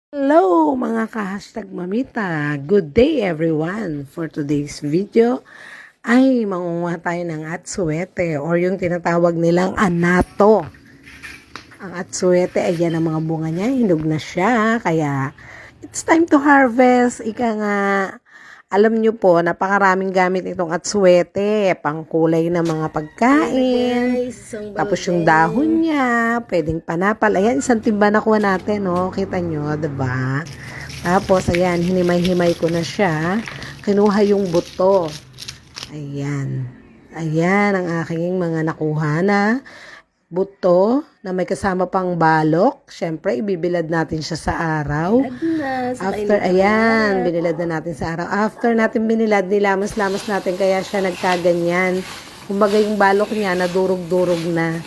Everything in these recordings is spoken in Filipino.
Hello mga ka-hashtag mamita! Good day everyone! For today's video ay mangunguha tayo ng atsuete or yung tinatawag nilang anato. Ang atsuete ay yan ang mga bunga niya, hinog na siya, kaya it's time to harvest. Ika nga, alam nyo po, napakaraming gamit itong atsuete, pangkulay ng mga pagkain, tapos yung dahon niya, pwedeng panapal. Ayan, isang timba nakuha natin, no? Kita nyo, diba? Tapos, ayan, hinimay-himay ko na siya. Kinuha yung buto. Ayan. Ayan ang aking mga nakuha na buto na may kasama pang balok. Siyempre, ibibilad natin siya sa araw. After, ayan, binilad na natin sa araw. After natin binilad, nilamas-lamas natin kaya siya nagkaganyan. Kumbaga yung balok niya, nadurog-durog na.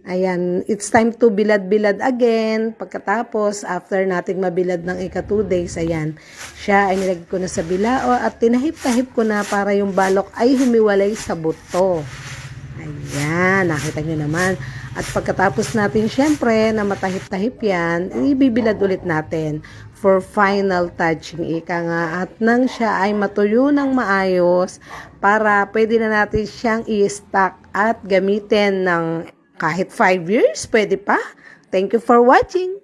Ayan, it's time to bilad-bilad again. Pagkatapos, after natin mabilad ng ika 2 days, ayan, siya ay nilagay ko na sa bilao at tinahip-tahip ko na para yung balok ay humiwalay sa buto. Ayan, nakita nyo naman. At pagkatapos natin, syempre, na matahip-tahip yan, ibibilad ulit natin for final touching, ika nga. At nang siya ay matuyo ng maayos, para pwede na natin siyang i-stock at gamitin ng kahit 5 years, pwede pa. Thank you for watching.